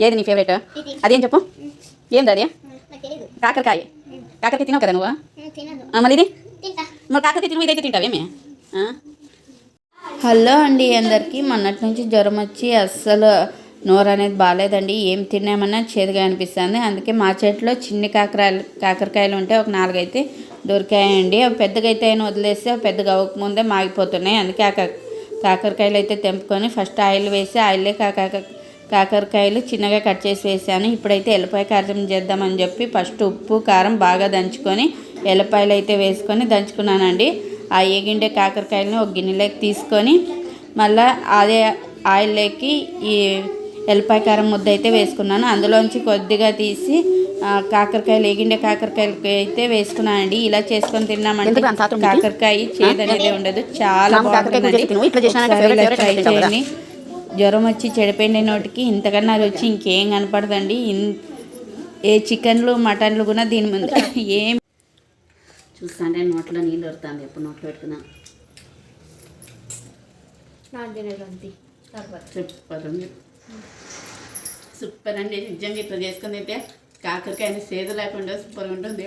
ఏది నీ ఫేవరెట్? అదేం చెప్పు. ఏంది అది? కాకరకాయ. కాకరకాయ తినవు కదా నువ్వు? మరి ఇది మరి కాకరకాయ తినవు, ఇదైతే తింటావేమి? హలో అండి అందరికీ. మొన్నటి నుంచి జ్వరం వచ్చి అస్సలు నోరు అనేది బాగాలేదండి. ఏం తిన్నామన్నా చేదుగా అనిపిస్తుంది. అందుకే మా చెట్లో చిన్ని కాకరకాయలు ఉంటే ఒక 4 అయితే దొరికాయండి. అవి పెద్దగా అయితే వదిలేస్తే పెద్దగా అవ్వకముందే మాగిపోతున్నాయి. అందుకే ఆ కాకరకాయలు అయితే తెంపుకొని ఫస్ట్ ఆయిల్ వేసి ఆయిలే కాకరకాయలు చిన్నగా కట్ చేసి వేసాను. ఇప్పుడైతే ఎల్లిపాయ కారం చేద్దామని చెప్పి ఫస్ట్ ఉప్పు కారం బాగా దంచుకొని ఎల్లిపాయలు అయితే వేసుకొని దంచుకున్నానండి. ఆ ఏగిండే కాకరకాయలని ఒక గిన్నెలోకి తీసుకొని మళ్ళీ అదే ఆయిల్లోకి ఈ ఎల్లిపాయ కారం ముద్ద అయితే వేసుకున్నాను. అందులోంచి కొద్దిగా తీసి కాకరకాయలు ఏగిండే కాకరకాయలకి అయితే వేసుకున్నానండి. ఇలా చేసుకొని తిన్నామంటే కాకరకాయ చేదు అనేది ఉండదు, చాలా బాగుంటుందండి. ట్రై చేయండి. జ్వరం వచ్చి చెడిపోయిన నోటికి ఇంతకన్నా రుచి ఇంకేం కనపడదండి. ఏ చికెన్లు మటన్లు కూడా దీని ముందు ఏం చూస్తాంటే నోట్లో నీళ్ళు వరుతుంది. ఎప్పుడు నోట్లో పెట్టుకున్నా సూపర్ అండి. నిజంగా ఇట్లా చేసుకుని అయితే కాకరకాయ సేదు లేకుండా సూపర్ ఉంటుంది.